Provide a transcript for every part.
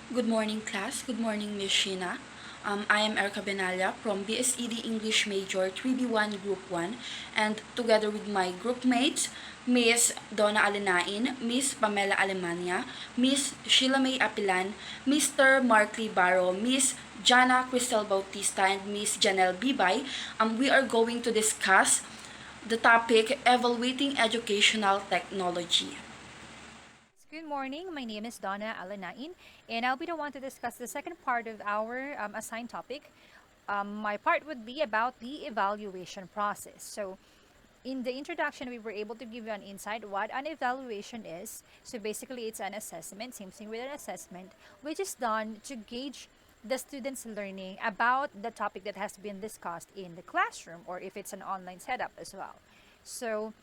Good morning, class. Good morning, Miss Sheena. I am Erica Benalla from BSED English Major 3B1 Group 1, and together with my group mates, Miss Donna Alinain, Miss Pamela Alemania, Miss Sheila May Apilan, Mr. Markley Barro, Miss Jana Cristel Bautista, and Miss Janelle Bibay, we are going to discuss the topic Evaluating Educational Technology. Good morning. My name is Donna Alanain, and I'll be the one to discuss the second part of our assigned topic. My part would be about the evaluation process. So, in the introduction, we were able to give you an insight what an evaluation is. So, basically, it's an assessment, same thing with an assessment, which is done to gauge the students' learning about the topic that has been discussed in the classroom, or if it's an online setup as well. So,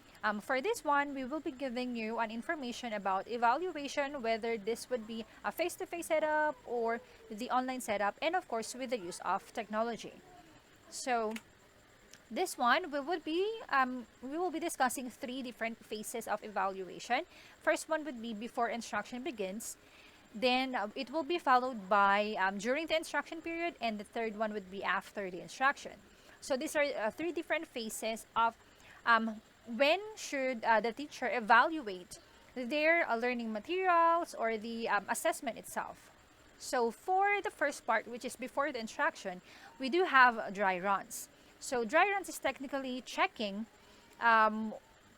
for this one, we will be giving you an information about evaluation, whether this would be a face-to-face setup or the online setup, and of course with the use of technology. So this one we will be discussing three different phases of evaluation. First one would be before instruction begins. Then it will be followed by during the instruction period, and the third one would be after the instruction. So these are three different phases of um, when should the teacher evaluate their learning materials or the assessment itself. So for the first part, which is before the instruction, we do have dry runs. So dry runs is technically checking um,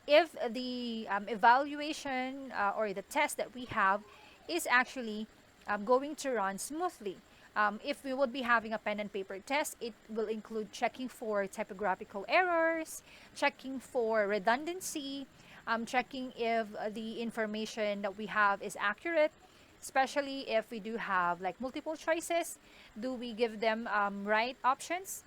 if the evaluation or the test that we have is actually going to run smoothly. If we would be having a pen and paper test, it will include checking for typographical errors, checking for redundancy, checking if the information that we have is accurate, especially if we do have like multiple choices. Do we give them right options?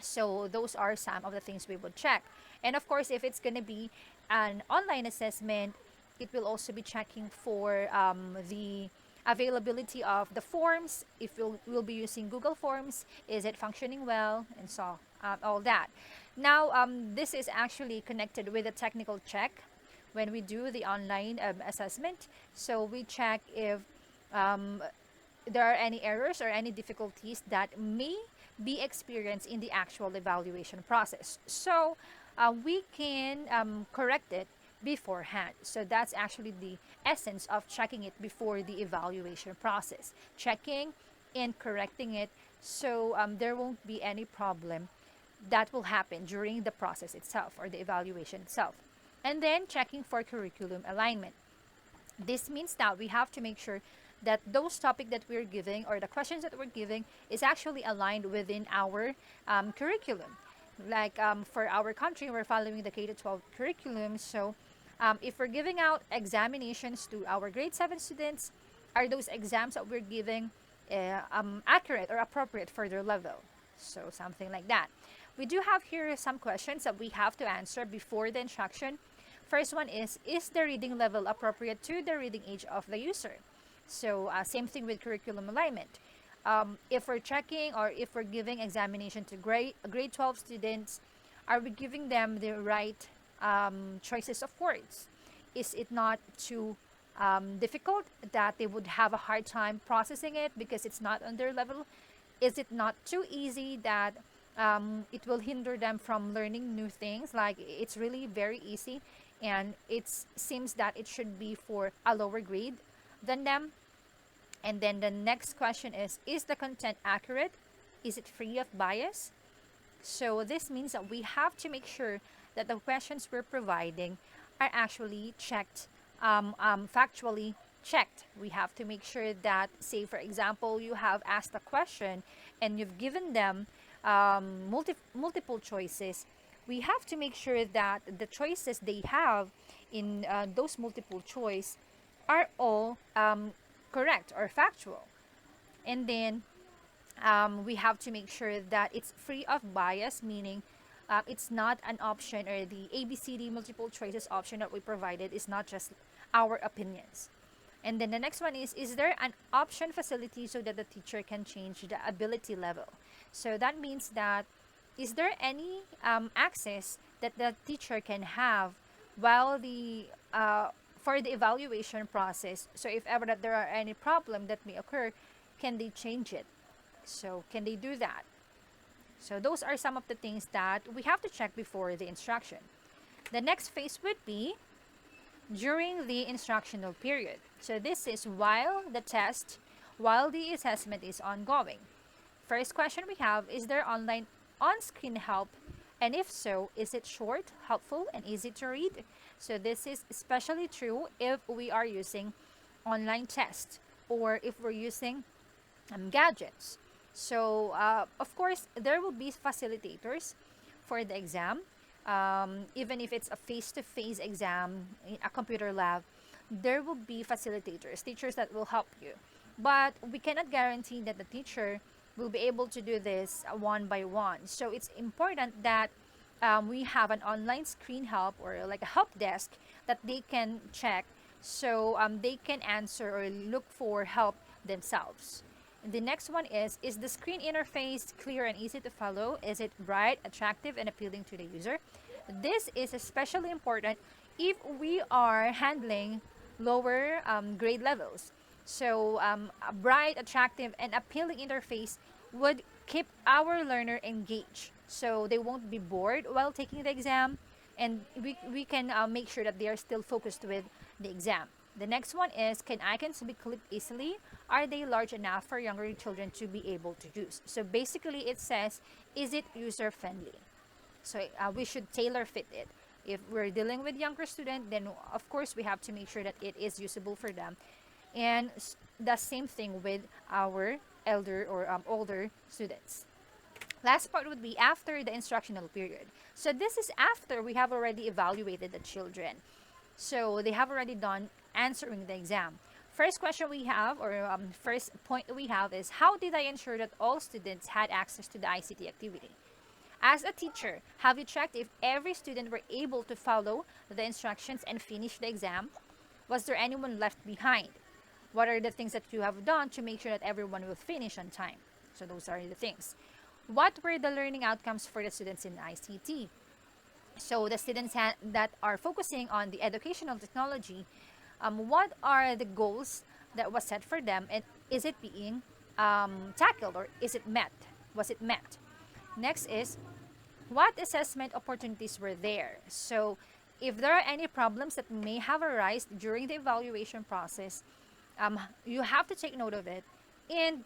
So those are some of the things we would check. And of course, if it's going to be an online assessment, it will also be checking for the availability of the forms. If we'll be using Google Forms, is it functioning well, and so all that. Now, this is actually connected with a technical check when we do the online assessment. So we check if um, there are any errors or any difficulties that may be experienced in the actual evaluation process. So we can correct it beforehand. So that's actually the essence of checking it before the evaluation process. Checking and correcting it so there won't be any problem that will happen during the process itself or the evaluation itself. And then checking for curriculum alignment. This means that we have to make sure that those topic that we're giving or the questions that we're giving is actually aligned within our curriculum. Like for our country, we're following the K-12 curriculum. So if we're giving out examinations to our grade 7 students, are those exams that we're giving accurate or appropriate for their level? So something like that. We do have here some questions that we have to answer before the instruction. First one is the reading level appropriate to the reading age of the user? So same thing with curriculum alignment. If we're checking or if we're giving examination to grade 12 students, are we giving them the right choices of words? Is it not too difficult that they would have a hard time processing it because it's not on their level? Is it not too easy that it will hinder them from learning new things? Like it's really very easy and it seems that it should be for a lower grade than them. And then the next question is the content accurate? Is it free of bias? So this means that we have to make sure that the questions we're providing are actually checked, factually checked. We have to make sure that, say, for example, you have asked a question and you've given them multiple choices. We have to make sure that the choices they have in those multiple choice are all correct or factual. And then we have to make sure that it's free of bias, meaning it's not an option or the ABCD multiple choices option that we provided is not just our opinions. And then the next one is there an option facility so that the teacher can change the ability level? So that means that is there any access that the teacher can have while the for the evaluation process, so if ever that there are any problem that may occur, can they change it? So can they do that? So those are some of the things that we have to check before the instruction. The next phase would be during the instructional period. So this is while the assessment is ongoing. First question we have, is there online on-screen help? And if so, is it short, helpful, and easy to read? So this is especially true if we are using online tests or if we're using gadgets. So, of course, there will be facilitators for the exam. Even if it's a face-to-face exam in a computer lab, there will be facilitators, teachers that will help you. But we cannot guarantee that the teacher will be able to do this one by one. So it's important that we have an online screen help or like a help desk that they can check, so they can answer or look for help themselves. And the next one is the screen interface clear and easy to follow? Is it bright, attractive, and appealing to the user? This is especially important if we are handling lower grade levels. So a bright, attractive, and appealing interface would keep our learner engaged. So they won't be bored while taking the exam, and we can make sure that they are still focused with the exam. The next one is, can icons be clicked easily? Are they large enough for younger children to be able to use? So basically it says, is it user friendly? So we should tailor fit it. If we're dealing with younger student, then of course we have to make sure that it is usable for them. And the same thing with our elder or older students. Last part would be after the instructional period. So this is after we have already evaluated the children. So they have already done answering the exam. First question we have, or first point we have, is how did I ensure that all students had access to the ICT activity? As a teacher, have you checked if every student were able to follow the instructions and finish the exam? Was there anyone left behind? What are the things that you have done to make sure that everyone will finish on time? So those are the things. What were the learning outcomes for the students in ICT? So the students that are focusing on the educational technology, what are the goals that was set for them, and is it being tackled, or is it met? Was it met? Next is, what assessment opportunities were there? So if there are any problems that may have arisen during the evaluation process, you have to take note of it. And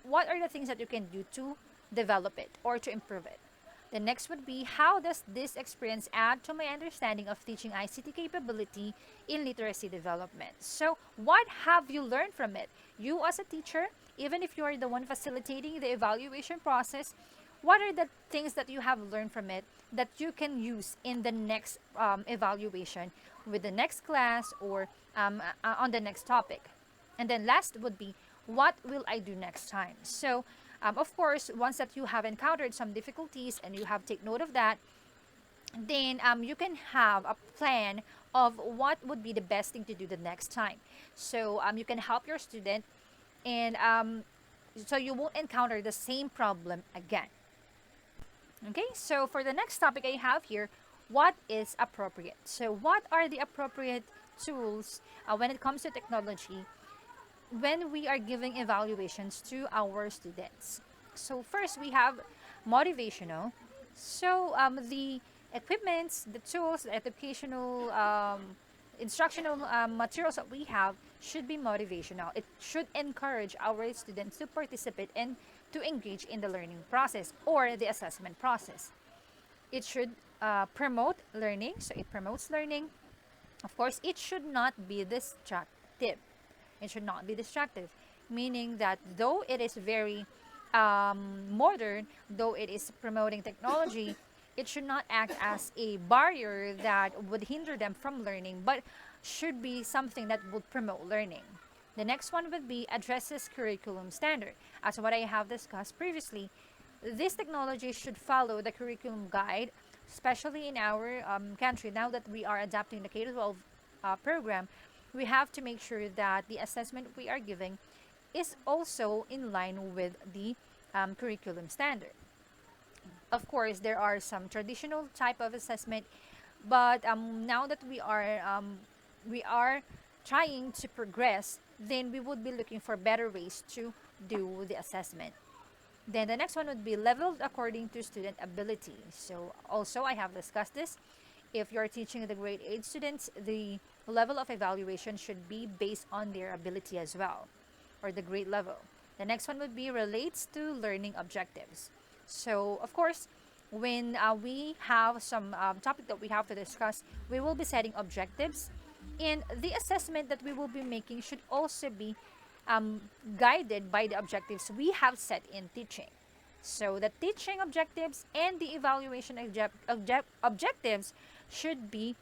what are the things that you can do to develop it or to improve it? The next would be, how does this experience add to my understanding of teaching ICT capability in literacy development? So what have you learned from it? You as a teacher, even if you are the one facilitating the evaluation process, what are the things that you have learned from it that you can use in the next evaluation with the next class or on the next topic? And then last would be, what will I do next time? So of course, once that you have encountered some difficulties and you have take note of that, then you can have a plan of what would be the best thing to do the next time. So you can help your student, and so you won't encounter the same problem again. Okay, so for the next topic I have here, what is appropriate? So what are the appropriate tools when it comes to technology when we are giving evaluations to our students? So first we have motivational. So the equipments, the tools, the educational instructional materials that we have should be motivational. It should encourage our students to participate and to engage in the learning process or the assessment process. It should promote learning, so it promotes learning. Of course, it should not be destructive. It should not be destructive, meaning that though it is very modern, though it is promoting technology, it should not act as a barrier that would hinder them from learning, but should be something that would promote learning. The next one would be addresses curriculum standard. As what I have discussed previously, this technology should follow the curriculum guide, especially in our country. Now that we are adapting the K-12 program, we have to make sure that the assessment we are giving is also in line with the curriculum standard. Of course, there are some traditional type of assessment, but now that we are we are trying to progress, then we would be looking for better ways to do the assessment. Then the next one would be leveled according to student ability. So also I have discussed this. If you're teaching the grade 8 students, the level of evaluation should be based on their ability as well, or the grade level. The next one would be relates to learning objectives. So of course, when we have some topic that we have to discuss, we will be setting objectives, and the assessment that we will be making should also be um, guided by the objectives we have set in teaching. So the teaching objectives and the evaluation objectives should be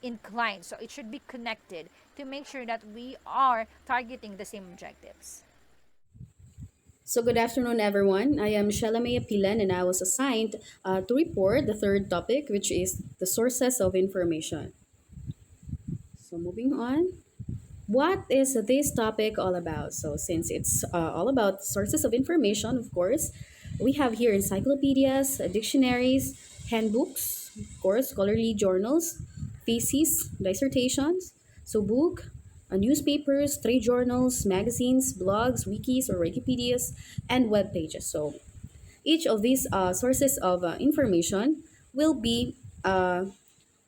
inclined. So it should be connected to make sure that we are targeting the same objectives. So good afternoon, everyone. I am Shalame Pilan, and I was assigned to report the third topic, which is the sources of information. So moving on. What is this topic all about? So, since it's all about sources of information, of course, we have here encyclopedias, dictionaries, handbooks, of course, scholarly journals, theses, dissertations, so book, newspapers, trade journals, magazines, blogs, wikis or Wikipedias, and web pages. So, each of these sources of information will be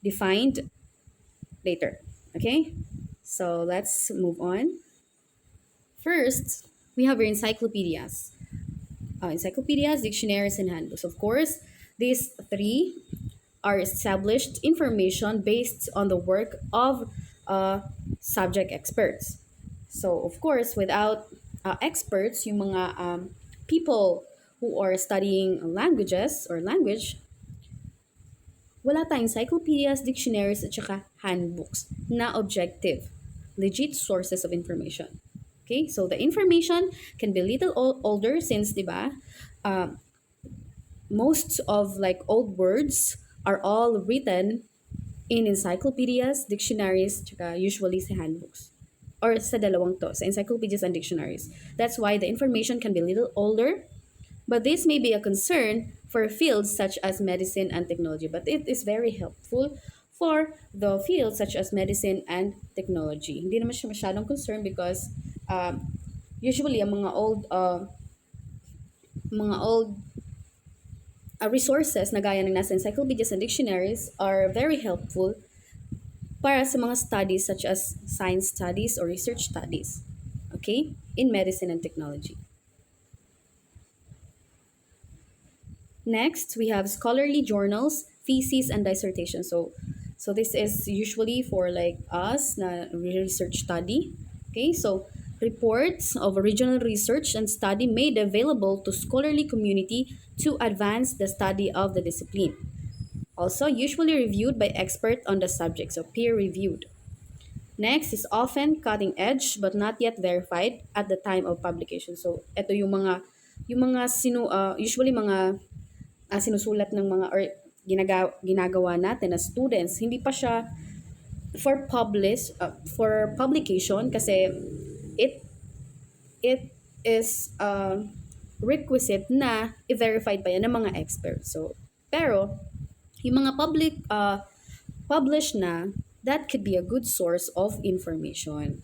defined later. Okay? So, let's move on. First, we have our encyclopedias. Encyclopedias, dictionaries, and handbooks. Of course, these three are established information based on the work of subject experts. So, of course, without experts, yung mga people who are studying languages or language, wala tayong encyclopedias, dictionaries, at saka handbooks na objective, legit sources of information. Okay, so the information can be little older since, di ba, most of like old words are all written in encyclopedias, dictionaries, tsaka usually sa handbooks. Or sa dalawang to, sa encyclopedias and dictionaries. That's why the information can be a little older, but this may be a concern for fields such as medicine and technology. But it is very helpful for the fields such as medicine and technology. Hindi naman siya masyadong concern because usually ang mga old resources na gaya ng nasa encyclopedias and dictionaries are very helpful para sa mga studies such as science studies or research studies, okay, in medicine and technology. Next, we have scholarly journals, theses, and dissertations. So this is usually for like us na research study. Okay, so reports of original research and study made available to scholarly community to advance the study of the discipline. Also, usually reviewed by expert on the subject, so peer reviewed. Next is often cutting edge but not yet verified at the time of publication. So, ito usually mga sinusulat ng mga or ginagawa natin as students. Hindi pa siya for publication kasi it it is requisite na i-verified pa yan ng mga experts. So, pero yung mga published na, that could be a good source of information.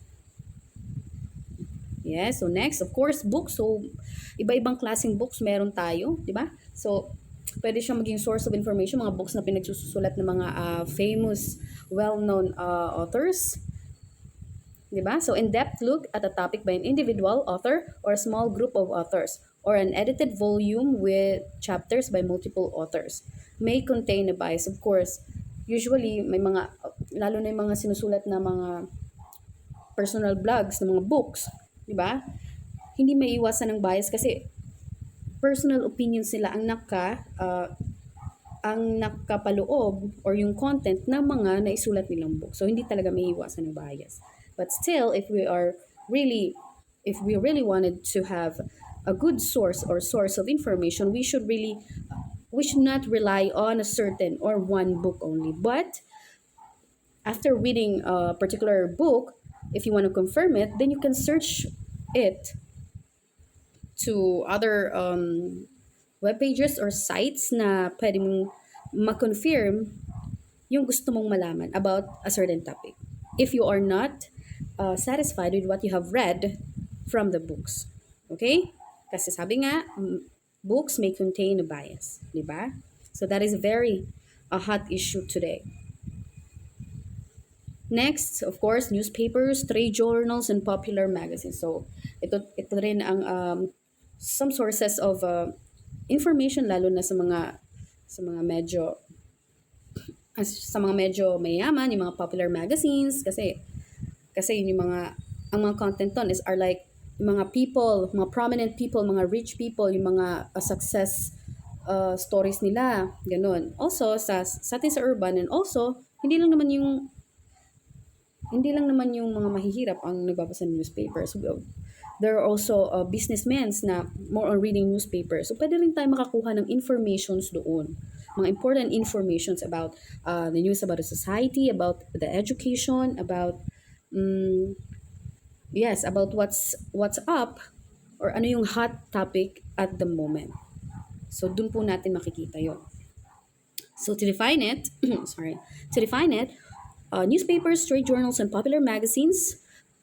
Yeah, so next, of course, books. So, iba-ibang klaseng books meron tayo, di ba? So, pwede siyang maging source of information, mga books na pinagsusulat ng mga famous, well-known authors. Di ba? So, in-depth look at a topic by an individual author or a small group of authors or an edited volume with chapters by multiple authors may contain a bias. Of course, usually, may mga, lalo na yung mga sinusulat na mga personal blogs, na mga books, di ba? Hindi may iwasan ng bias kasi personal opinions nila ang nakapaloob or yung content ng mga naisulat nilang book. So, hindi talaga may iwasan ng bias. But still, if we really wanted to have a good source or source of information, we should not rely on a certain or one book only. But after reading a particular book, if you want to confirm it, then you can search it to other web pages or sites na pwede mong ma-confirm yung gusto mong malaman about a certain topic. If you are not satisfied with what you have read from the books. Okay? Kasi sabi nga, books may contain a bias. Di ba? So that is very a hot issue today. Next, of course, newspapers, trade journals, and popular magazines. So, ito rin ang some sources of information lalo na sa mga medyo sa mga medyo mayaman, yung mga popular magazines kasi yun yung mga ang mga content ton is are like yung mga people, mga prominent people, mga rich people, yung mga success stories nila, ganun. Also sa atin sa urban and also hindi lang naman yung mga mahihirap ang nagbabasa ng newspapers. So, there are also businessmen na more on reading newspapers. So, pwede rin tayo makakuha ng informations doon. Mga important informations about the news about the society, about the education, about, yes, about what's up or ano yung hot topic at the moment. So, dun po natin makikita yon. So to define it, sorry, to define it, newspapers, trade journals, and popular magazines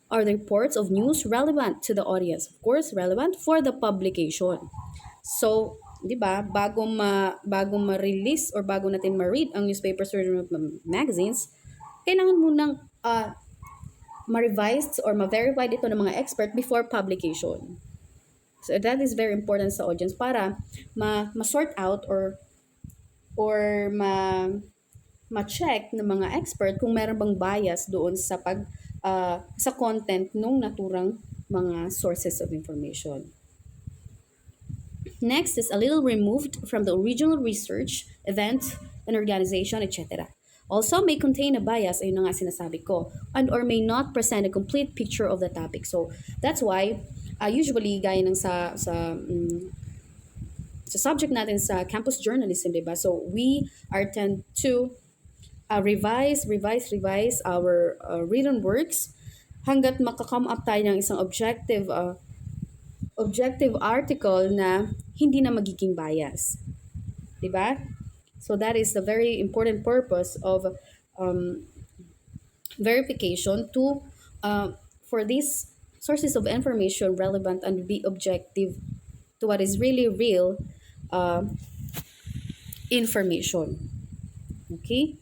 are the reports of news relevant to the audience. Of course, relevant for the publication. So, di ba, bago ma-release or bago natin ma-read ang newspapers or magazines, kailangan munang ma-revise or ma-verify ito ng mga expert before publication. So that is very important sa audience para ma-sort out or ma-check ng mga expert kung meron bang bias doon sa content nung naturang mga sources of information. Next is a little removed from the original research, event, and organization, etc. Also may contain a bias, ayun na nga sinasabi ko, and or may not present a complete picture of the topic. So that's why usually gaya ng sa subject natin sa campus journalism, diba? So we are tend to revise our written works hanggat makakome up tayo ng isang objective article na hindi na magiging bias. Diba? So that is the very important purpose of verification to for these sources of information relevant and be objective to what is really real information. Okay?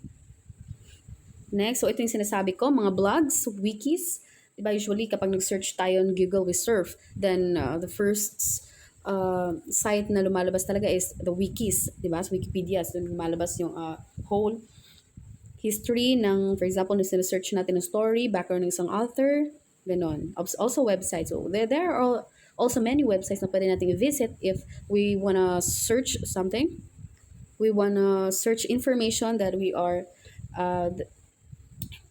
Next, so ito yung sinasabi ko, mga blogs, wikis. Diba usually kapag nag-search tayo on Google, we surf. Then the first site na lumalabas talaga is the wikis. Diba? Sa Wikipedia, so lumalabas yung whole history ng, for example, nung sinesearch natin ng story, background ng isang author, ganon. Also websites. So there are also many websites na pwede natin i-visit if we wanna search something. We wanna search information that we are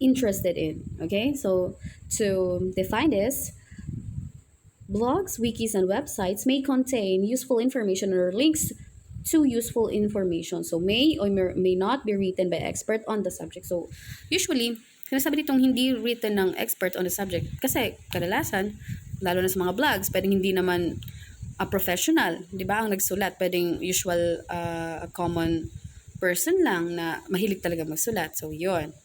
interested in. Okay, so to define this, blogs, wikis, and websites may contain useful information or links to useful information. So may or may not be written by expert on the subject. So usually, sinasabi ditong hindi written ng expert on the subject kasi kadalasan, lalo na sa mga blogs, pwedeng hindi naman a professional, di ba, ang nagsulat. Pwedeng usual common person lang na mahilig talaga magsulat. So yun.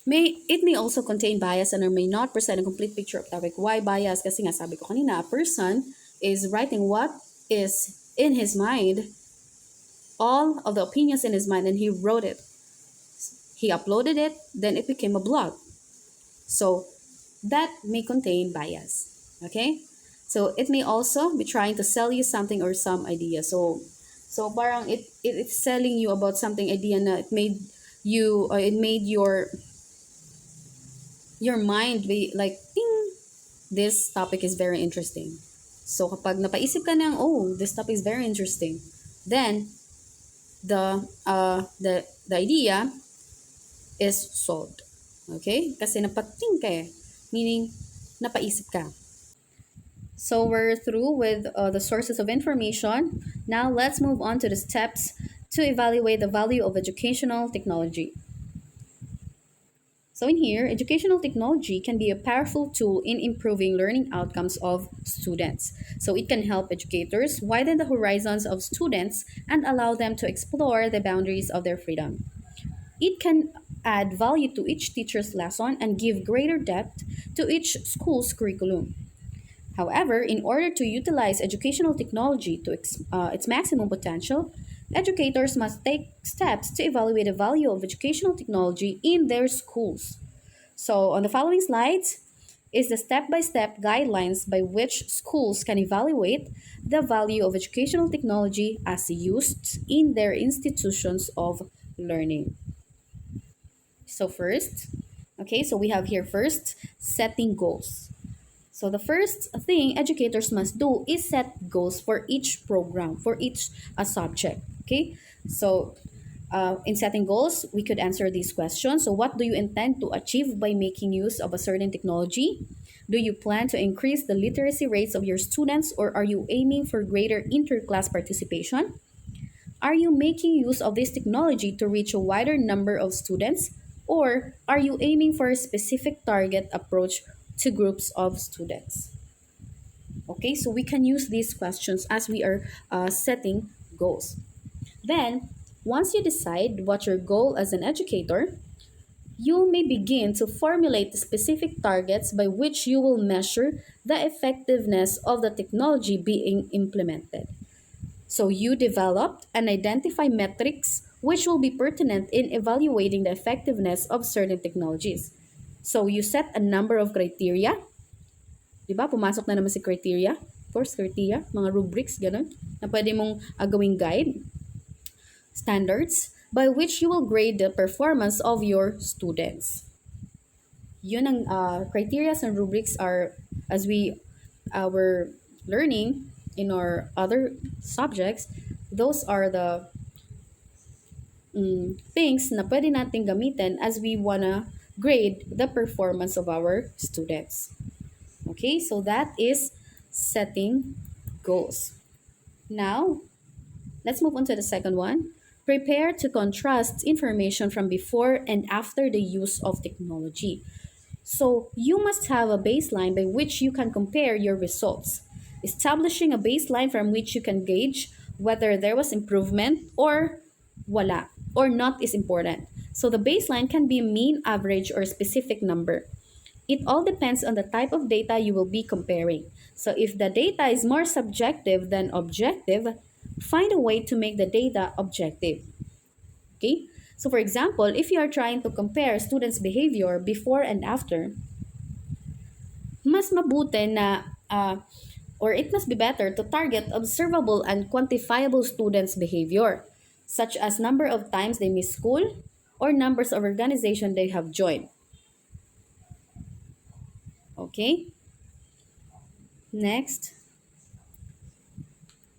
It may also contain bias and or may not present a complete picture of topic. Why bias? Kasi nga sabi ko kanina, a person is writing what is in his mind, all of the opinions in his mind, and he wrote it. He uploaded it, then it became a blog. So that may contain bias. Okay? So it may also be trying to sell you something or some idea. So parang it's selling you about something idea na it made your mind be like, ding, this topic is very interesting. So kapag napaisip ka ng, oh, this topic is very interesting, then the idea is solved. Okay? Kasi napating ka eh. Meaning, napaisip ka. So we're through with the sources of information. Now let's move on to the steps to evaluate the value of educational technology. So in here, educational technology can be a powerful tool in improving learning outcomes of students. So it can help educators widen the horizons of students and allow them to explore the boundaries of their freedom. It can add value to each teacher's lesson and give greater depth to each school's curriculum. However, in order to utilize educational technology to its maximum potential, educators must take steps to evaluate the value of educational technology in their schools. So, on the following slides is the step by step guidelines by which schools can evaluate the value of educational technology as used in their institutions of learning. So, first, so we have here first setting goals. So the first thing educators must do is set goals for each program, for each subject. Okay, so in setting goals, we could answer these questions. So what do you intend to achieve by making use of a certain technology? Do you plan to increase the literacy rates of your students, or are you aiming for greater interclass participation? Are you making use of this technology to reach a wider number of students, or are you aiming for a specific target approach to groups of students? Okay, so we can use these questions as we are setting goals. Then, once you decide what your goal as an educator, you may begin to formulate the specific targets by which you will measure the effectiveness of the technology being implemented. So you developed and identify metrics which will be pertinent in evaluating the effectiveness of certain technologies. So you set a number of criteria. Di ba? Pumasok na naman si criteria. Of course, criteria, mga rubrics, ganun, na pwede mong gawing guide, standards, by which you will grade the performance of your students. Yun ang criteria and rubrics are, as we were learning in our other subjects, those are the things na pwede natin gamitin as we wanna grade the performance of our students. Okay, so that is setting goals. Now, let's move on to the second one. Prepare to contrast information from before and after the use of technology. So, you must have a baseline by which you can compare your results. Establishing a baseline from which you can gauge whether there was improvement or wala, or not is important. So, the baseline can be a mean, average, or specific number. It all depends on the type of data you will be comparing. So if the data is more subjective than objective, find a way to make the data objective. Okay? So for example, if you are trying to compare students' behavior before and after, mas mabuti na or it must be better to target observable and quantifiable students' behavior, such as number of times they miss school or numbers of organization they have joined. Okay? Next,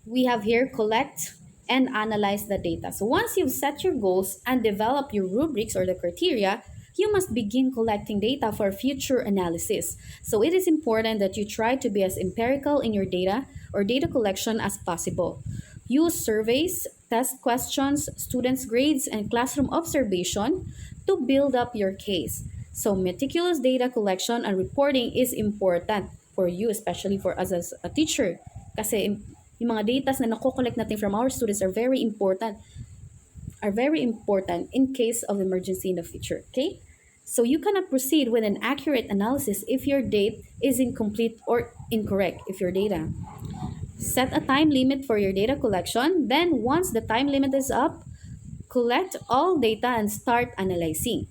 we have here collect and analyze the data. So once you've set your goals and develop your rubrics or the criteria, you must begin collecting data for future analysis. So it is important that you try to be as empirical in your data or data collection as possible. Use surveys, test questions, students' grades, and classroom observation to build up your case. So meticulous data collection and reporting is important for you, especially for us as a teacher. Kasi yung mga data na nakokollect natin from our students are very important in case of emergency in the future. Okay? So you cannot proceed with an accurate analysis if your data is incomplete or incorrect, if your data. Set a time limit for your data collection. Then once the time limit is up, collect all data and start analyzing.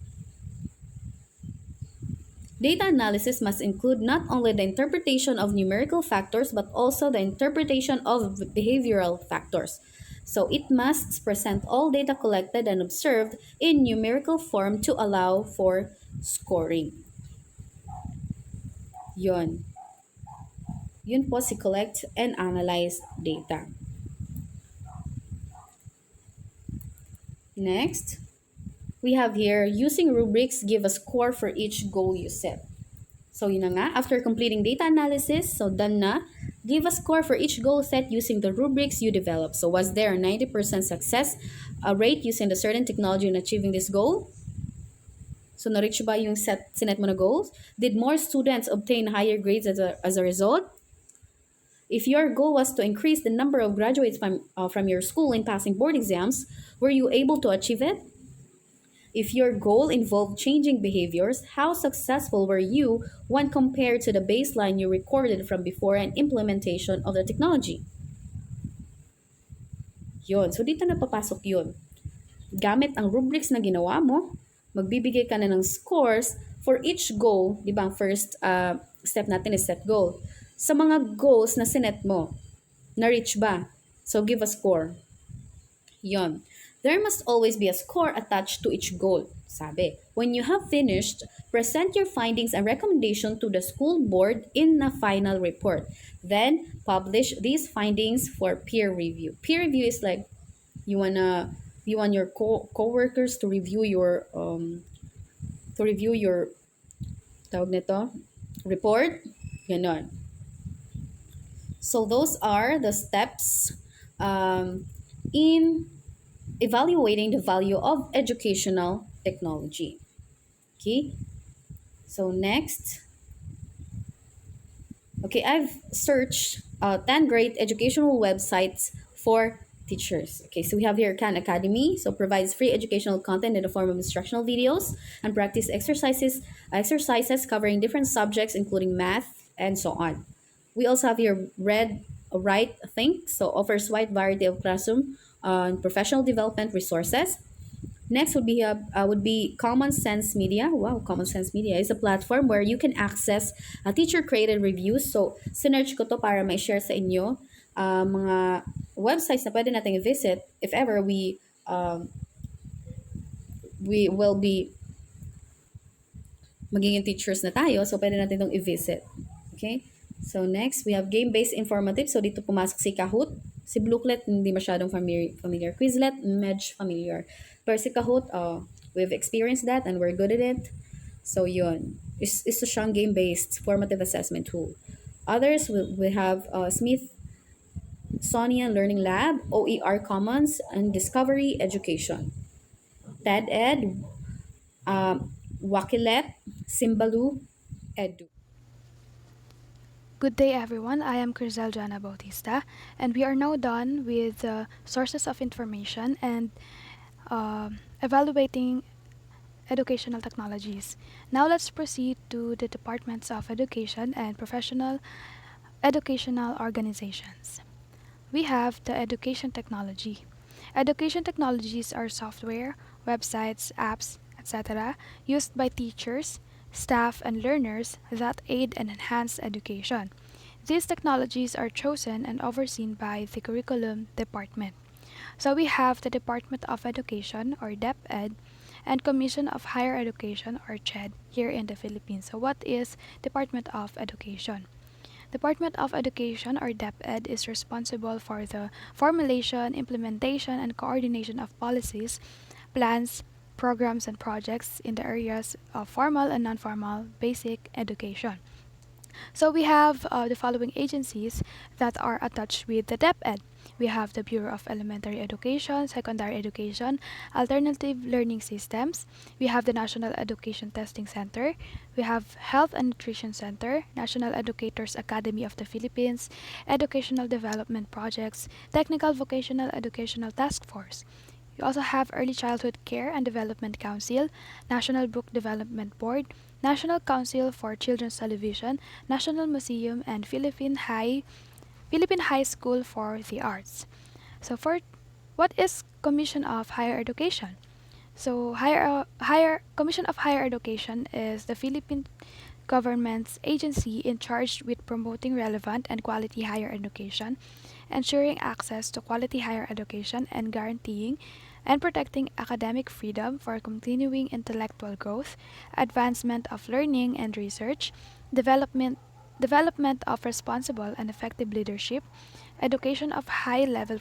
Data analysis must include not only the interpretation of numerical factors but also the interpretation of behavioral factors. So it must present all data collected and observed in numerical form to allow for scoring. Yun. Yun po si collect and analyze data. Next, we have here using rubrics give a score for each goal you set. So yun na nga, after completing data analysis, so done na, give a score for each goal set using the rubrics you developed. So was there a 90% success rate using the certain technology in achieving this goal? So na-reach ba yung sinet mo na goals? Did more students obtain higher grades as a result? If your goal was to increase the number of graduates from your school in passing board exams, were you able to achieve it? If your goal involved changing behaviors, how successful were you when compared to the baseline you recorded from before an implementation of the technology? Yun. So dito na papasok yun. Gamit ang rubrics na ginawa mo, magbibigay ka na ng scores for each goal. Di ba ang first step natin is set goal. Sa mga goals na sinet mo, na-reach ba? So give a score. Yon. There must always be a score attached to each goal. Sabi, when you have finished, present your findings and recommendation to the school board in a final report. Then, publish these findings for peer review. Peer review is like you want your co-workers to review your tawag nito report. Ganon. So those are the steps in evaluating the value of educational technology. Okay, so next, okay, I've searched 10 great educational websites for teachers. Okay, so we have here Khan Academy, so provides free educational content in the form of instructional videos and practice exercises covering different subjects including math and so on. We also have here Read, Write, Think, so offers wide variety of classroom and professional development resources. Next would be Common Sense Media. Wow, Common Sense Media is a platform where you can access teacher-created reviews. So, sinerch ko to para may share sa inyo mga websites na pwede nating i-visit if ever we will be magiging teachers na tayo. So, pwede natin itong i-visit. Okay? So, next, we have game-based informative. So, dito pumasok si Kahoot. Si Booklet, hindi masyadong familiar. Quizlet, medj familiar. Pero si Kahoot, we've experienced that and we're good at it. So, yun. Isa siyang game-based formative assessment tool. Others, we have Smithsonian Learning Lab, OER Commons, and Discovery Education. TED-Ed, Wakilet, Simbalu, Edu. Good day, everyone. I am Crizel Jana Bautista, and we are now done with the sources of information and evaluating educational technologies. Now let's proceed to the departments of education and professional educational organizations. We have the education technology. Education technologies are software, websites, apps, etc., used by teachers, staff, and learners that aid and enhance education. These technologies are chosen and overseen by the curriculum department. So we have the Department of Education or DepEd and Commission of Higher Education or CHED here in the Philippines. So what is Department of Education? Department of Education or DepEd is responsible for the formulation, implementation, and coordination of policies, plans, programs, and projects in the areas of formal and non-formal basic education. So we have the following agencies that are attached with the DepEd. We have the Bureau of Elementary Education, Secondary Education, Alternative Learning Systems. We have the National Education Testing Center. We have Health and Nutrition Center, National Educators Academy of the Philippines, Educational Development Projects, Technical Vocational Educational Task Force. We also have Early Childhood Care and Development Council, National Book Development Board, National Council for Children's Television, National Museum, and Philippine High School for the Arts. So for what is Commission of Higher Education? So higher Commission of Higher Education is the Philippine government's agency in charge with promoting relevant and quality higher education, ensuring access to quality higher education, and guaranteeing and protecting academic freedom for continuing intellectual growth, advancement of learning and research, development of responsible and effective leadership, education of high-level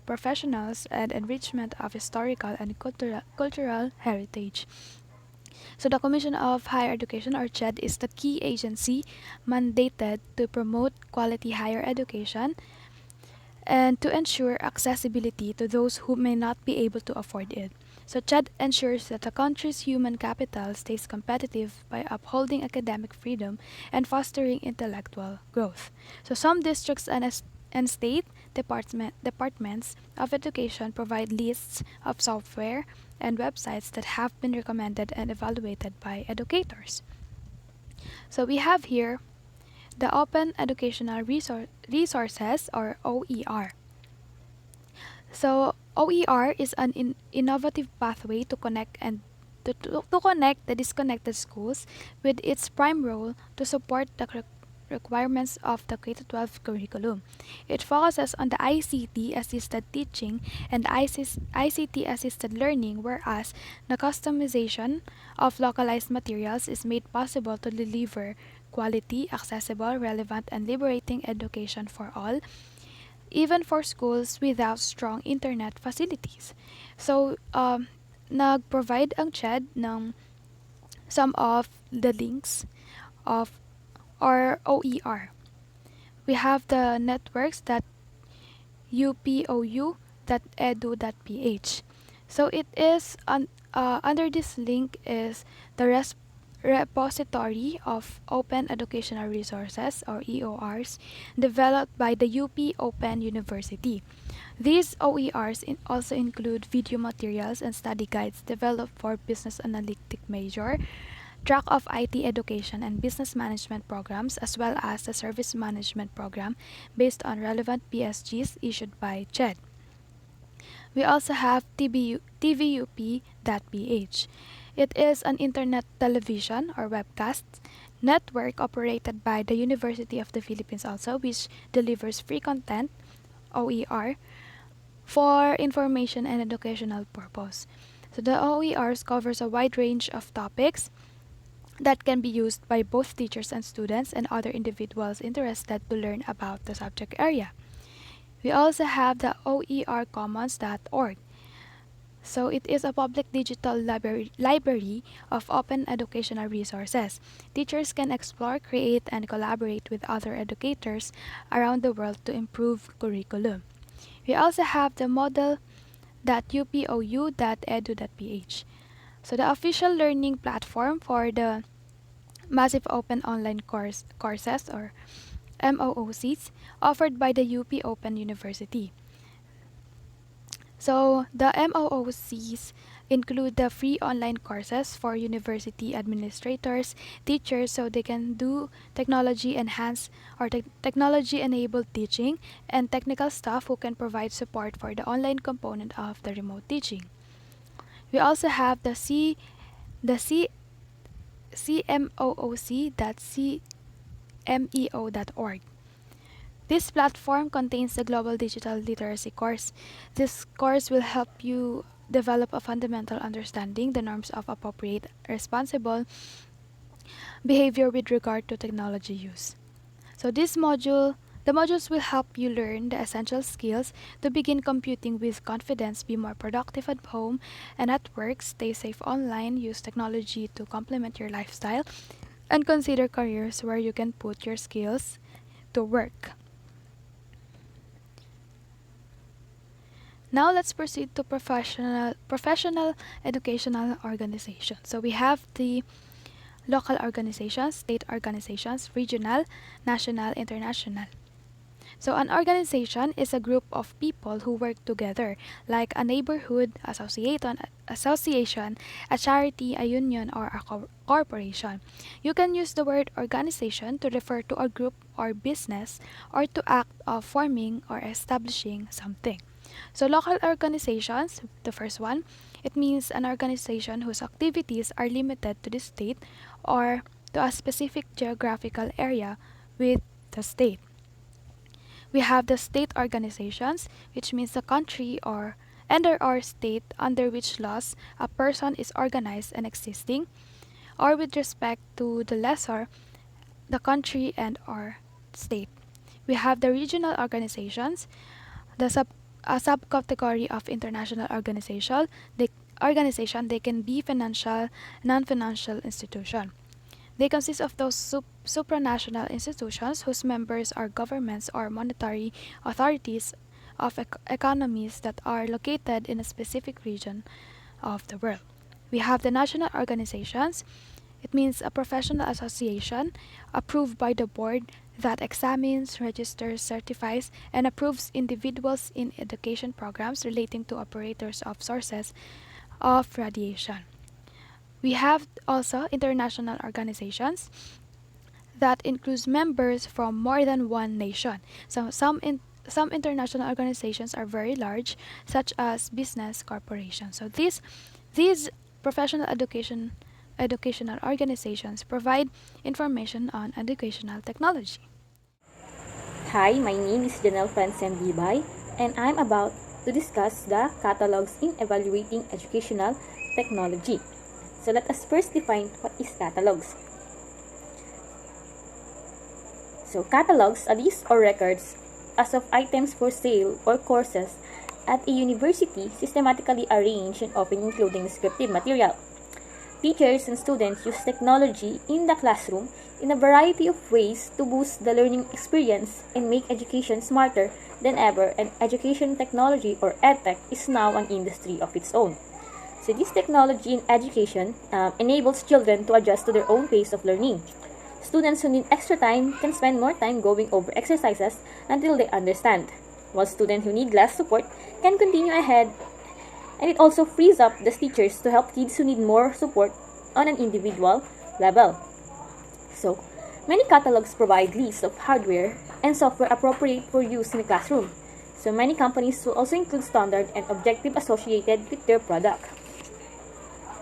professionals, and enrichment of historical and cultural heritage. So the Commission of Higher Education or CHED is the key agency mandated to promote quality higher education and to ensure accessibility to those who may not be able to afford it. So CHED ensures that the country's human capital stays competitive by upholding academic freedom and fostering intellectual growth. So some districts and and state departments of education provide lists of software and websites that have been recommended and evaluated by educators. So we have here the Open Educational Resources, or OER. So OER is an innovative pathway to connect to connect the disconnected schools, with its prime role to support the requirements of the K-12 curriculum. It focuses on the ICT assisted teaching and ICT assisted learning, whereas the customization of localized materials is made possible to deliver quality, accessible, relevant, and liberating education for all, even for schools without strong internet facilities. So, nag-provide ang CHED ng some of the links of our OER. We have the networks that upou.edu.ph. So it is under this link is the repository of open educational resources, or EORs, developed by the UP Open University. These OERs also include video materials and study guides developed for business analytic major, track of IT education and business management programs, as well as the service management program based on relevant PSGs issued by CHED. We also have tvup.ph. It is an internet television or webcast network operated by the University of the Philippines also, which delivers free content, OER, for information and educational purpose. So the OERs covers a wide range of topics that can be used by both teachers and students and other individuals interested to learn about the subject area. We also have the oercommons.org. So it is a public digital library of open educational resources. Teachers can explore, create, and collaborate with other educators around the world to improve curriculum. We also have the model.upou.edu.ph. So the official learning platform for the massive open online courses, or MOOCs, offered by the UP Open University. So the MOOCs include the free online courses for university administrators, teachers, so they can do technology enhanced or technology enabled teaching, and technical staff who can provide support for the online component of the remote teaching. We also have the cmooc.cmeo.org. This platform contains the Global Digital Literacy course. This course will help you develop a fundamental understanding the norms of appropriate, responsible behavior with regard to technology use. So the modules will help you learn the essential skills to begin computing with confidence, be more productive at home and at work, stay safe online, use technology to complement your lifestyle, and consider careers where you can put your skills to work. Now let's proceed to professional educational organizations. So we have the local organizations, state organizations, regional, national, international. So an organization is a group of people who work together, like a neighborhood association, a charity, a union, or a corporation. You can use the word organization to refer to a group or business, or to act of forming or establishing something. So local organizations, the first one, it means an organization whose activities are limited to the state or to a specific geographical area with the state. We have the state organizations, which means the country or state under which laws a person is organized and existing, or with respect to the lesser, the country and or state. We have the regional organizations, a subcategory of international organization. They can be financial, non-financial institution. They consist of those supranational institutions whose members are governments or monetary authorities of economies that are located in a specific region of the world. We have the national organizations. It means a professional association approved by the board that examines, registers, certifies, and approves individuals in education programs relating to operators of sources of radiation. We have also international organizations that includes members from more than one nation. So some international organizations are very large, such as business corporations. So these professional educational organizations provide information on educational technology. Hi, my name is Janelle Francem Bibay, and I'm about to discuss the catalogs in evaluating educational technology. So let us first define what is catalogs. So catalogs are lists or records as of items for sale or courses at a university systematically arranged and often including descriptive material. Teachers and students use technology in the classroom in a variety of ways to boost the learning experience and make education smarter than ever, and education technology or EdTech is now an industry of its own. So this technology in education enables children to adjust to their own pace of learning. Students who need extra time can spend more time going over exercises until they understand, while students who need less support can continue ahead, and it also frees up the teachers to help kids who need more support on an individual level. So, many catalogs provide lists of hardware and software appropriate for use in the classroom. So, many companies will also include standard and objective associated with their product.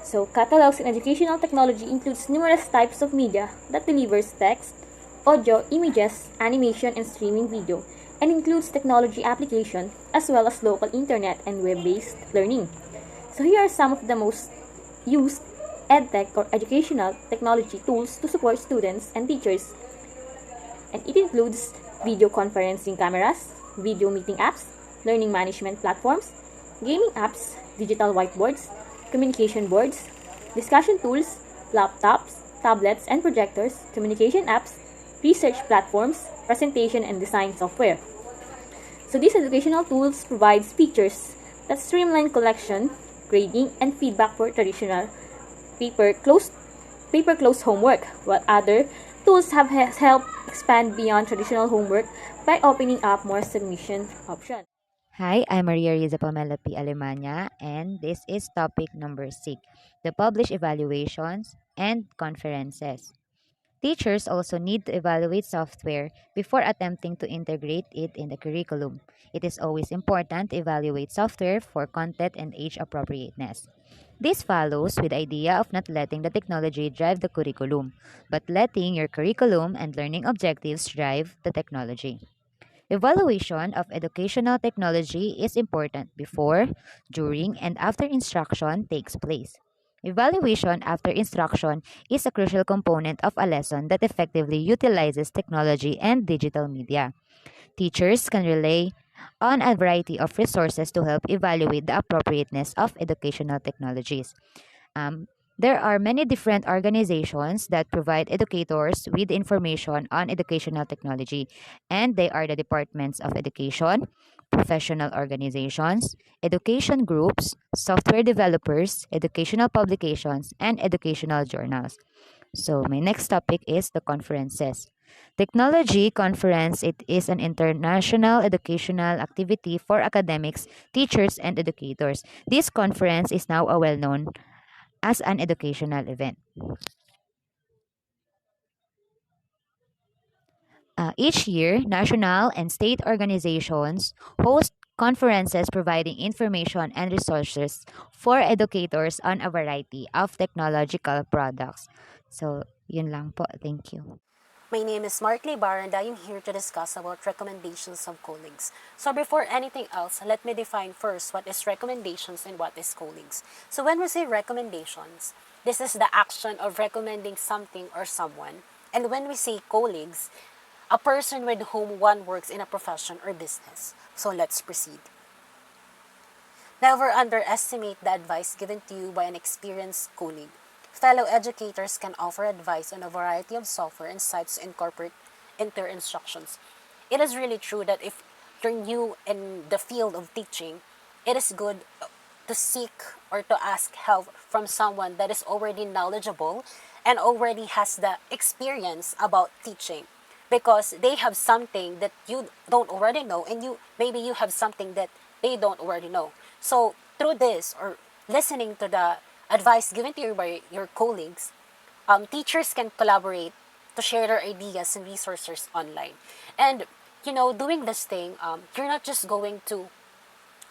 So, catalogs in educational technology includes numerous types of media that delivers text, audio, images, animation, and streaming video, and includes technology application as well as local internet and web-based learning. So here are some of the most used EdTech or educational technology tools to support students and teachers. And it includes video conferencing cameras, video meeting apps, learning management platforms, gaming apps, digital whiteboards, communication boards, discussion tools, laptops, tablets and projectors, communication apps, research platforms, presentation and design software. So these educational tools provide features that streamline collection, grading, and feedback for traditional paper-closed homework, while other tools have helped expand beyond traditional homework by opening up more submission options. Hi, I'm Maria Riza Pamela P. Alemania, and this is topic number 6, the published evaluations and conferences. Teachers also need to evaluate software before attempting to integrate it in the curriculum. It is always important to evaluate software for content and age appropriateness. This follows with the idea of not letting the technology drive the curriculum, but letting your curriculum and learning objectives drive the technology. Evaluation of educational technology is important before, during, and after instruction takes place. Evaluation after instruction is a crucial component of a lesson that effectively utilizes technology and digital media. Teachers can rely on a variety of resources to help evaluate the appropriateness of educational technologies. Um, there are many different organizations that provide educators with information on educational technology, and they are the departments of education, professional organizations, education groups, software developers, educational publications, and educational journals. So, my next topic is the conferences. Technology conference, it is an international educational activity for academics, teachers, and educators. This conference is now a well-known as an educational event. Each year, national and state organizations host conferences providing information and resources for educators on a variety of technological products. So, yun lang po. Thank you. My name is Markley Barr and I am here to discuss about recommendations of colleagues. So before anything else, let me define first what is recommendations and what is colleagues. So when we say recommendations, this is the action of recommending something or someone. And when we say colleagues, a person with whom one works in a profession or business. So let's proceed. Never underestimate the advice given to you by an experienced colleague. Fellow educators can offer advice on a variety of software and sites to incorporate into their instructions. It is really true that if you're new in the field of teaching, it is good to seek or to ask help from someone that is already knowledgeable and already has the experience about teaching. because they have something that you don't already know, and maybe you have something that they don't already know. So through this, or listening to the advice given to you by your colleagues, teachers can collaborate to share their ideas and resources online. And doing this thing, you're not just going to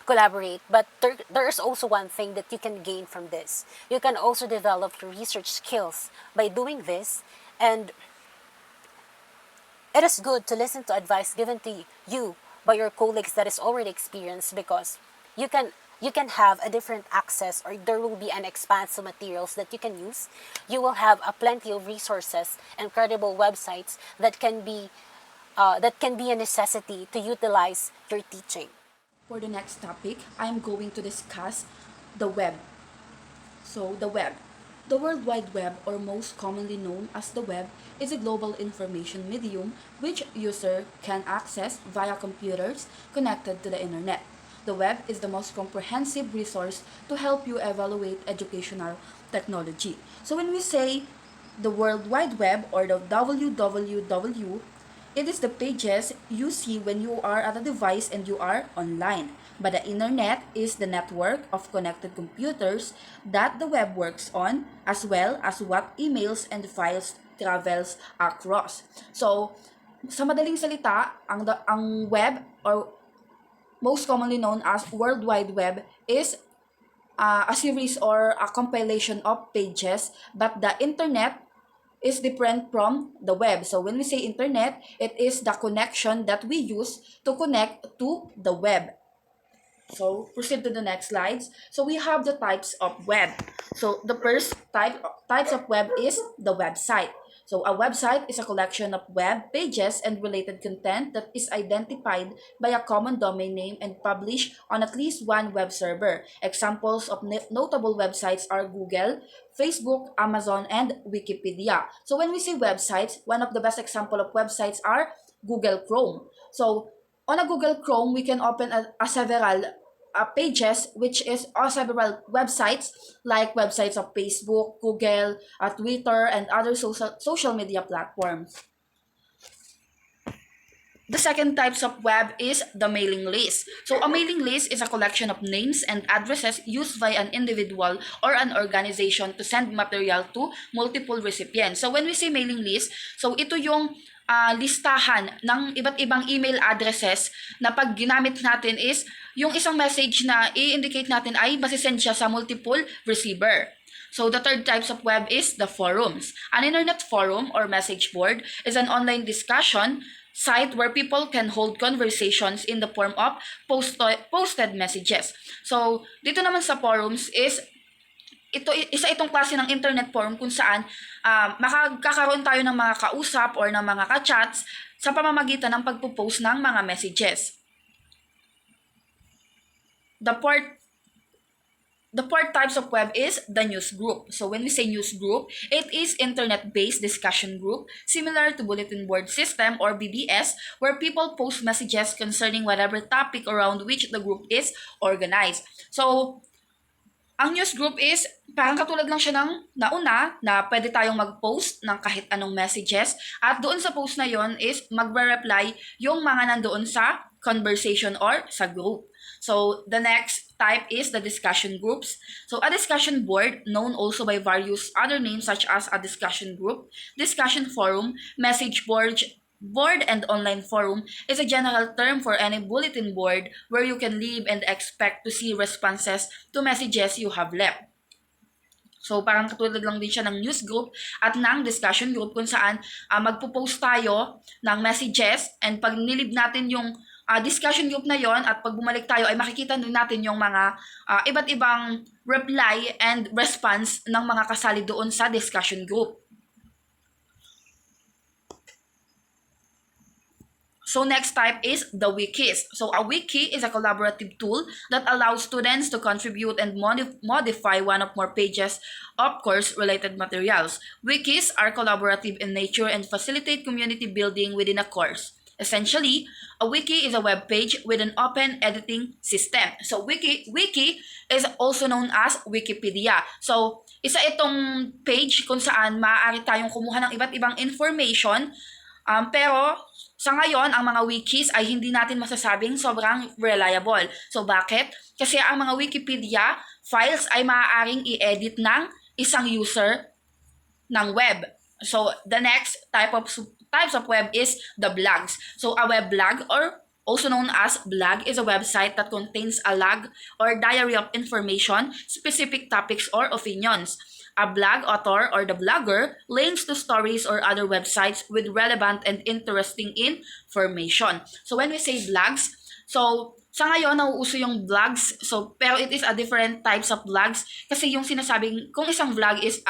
collaborate, but there's also one thing that you can gain from this. You can also develop your research skills by doing this, and it is good to listen to advice given to you by your colleagues that is already experienced, because you can have a different access, or there will be an expanse of materials that you can use. You will have a plenty of resources and credible websites that can be a necessity to utilize your teaching. For the next topic, I'm going to discuss the web. So, the web. The World Wide Web, or most commonly known as the web, is a global information medium which user can access via computers connected to the internet. The web is the most comprehensive resource to help you evaluate educational technology. So when we say the World Wide Web, or the WWW, it is the pages you see when you are at a device and you are online. But the internet is the network of connected computers that the web works on, as well as what emails and files travels across. So, sa madaling salita, ang web, or most commonly known as World Wide Web, is a series or a compilation of pages, but the internet is different from the web. So when we say internet, it is the connection that we use to connect to the web. So proceed to the next slides. So we have the types of web. So the first types of web is the website. So a website is a collection of web pages and related content that is identified by a common domain name and published on at least one web server. Examples of notable websites are Google, Facebook, Amazon, and Wikipedia. So when we say websites, one of the best example of websites are Google Chrome. So on a Google Chrome, we can open a several pages, which is several websites, like websites of Facebook, Google, Twitter, and other social media platforms. The second types of web is the mailing list. So a mailing list is a collection of names and addresses used by an individual or an organization to send material to multiple recipients. So when we say mailing list, so ito yung listahan ng iba't ibang email addresses na pag ginamit natin is yung isang message na i-indicate natin ay masisend siya sa multiple receiver. So the third types of web is the forums. An internet forum or message board is an online discussion site where people can hold conversations in the form of posted messages. So dito naman sa forums is itong klase ng internet forum kung saan makakakaroon tayo ng mga kausap or ng mga ka-chats sa pamamagitan ng pagpo-post ng mga messages. The fourth types of web is the news group. So when we say news group, it is internet-based discussion group similar to bulletin board system or BBS, where people post messages concerning whatever topic around which the group is organized. So ang news group is parang katulad lang siya ng nauna na pwede tayong mag-post ng kahit anong messages, at doon sa post na yon is magre-reply yung mga nandoon sa conversation or sa group. So the next type is the discussion groups. So a discussion board, known also by various other names such as a discussion group, discussion forum, message board, and online forum, is a general term for any bulletin board where you can leave and expect to see responses to messages you have left. So parang katulad lang din siya ng news group at ng discussion group kung saan magpo-post tayo ng messages, and pag nilib natin yung discussion group na yon at pag bumalik tayo ay makikita din natin yung mga iba't ibang reply and response ng mga kasali doon sa discussion group. So next type is the wikis. So a wiki is a collaborative tool that allows students to contribute and modify one or more pages of course-related materials. Wikis are collaborative in nature and facilitate community building within a course. Essentially, a wiki is a web page with an open editing system. So wiki is also known as Wikipedia. So isa itong page kung saan maaari tayong kumuha ng iba't ibang information Pero sa ngayon, ang mga wikis ay hindi natin masasabing sobrang reliable. So bakit? Kasi ang mga Wikipedia files ay maaaring i-edit ng isang user ng web. So the next types of web is the blogs. So a web blog, or also known as blog, is a website that contains a log or diary of information, specific topics, or opinions. A blog author or the blogger links to stories or other websites with relevant and interesting information. So when we say blogs, so sa ngayon nauuso yung vlogs. So pero it is a different types of vlogs kasi yung sinasabing kung isang vlog is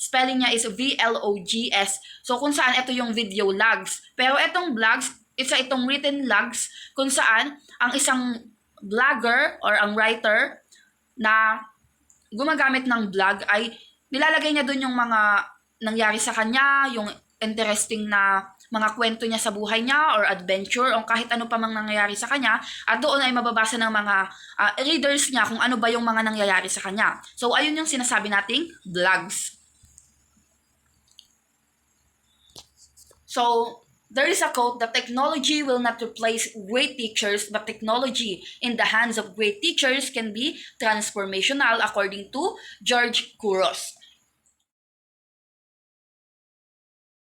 spelling niya is VLOGS. So kung saan ito yung video logs. Pero itong vlogs, itong written logs kung saan ang isang vlogger or ang writer na gumagamit ng blog ay nilalagay niya doon yung mga nangyari sa kanya, yung interesting na mga kwento niya sa buhay niya or adventure o kahit ano pa mang nangyayari sa kanya, at doon ay mababasa ng mga readers niya kung ano ba yung mga nangyayari sa kanya. So ayun yung sinasabi nating blogs. So there is a quote that technology will not replace great teachers, but technology in the hands of great teachers can be transformational, according to George Couros.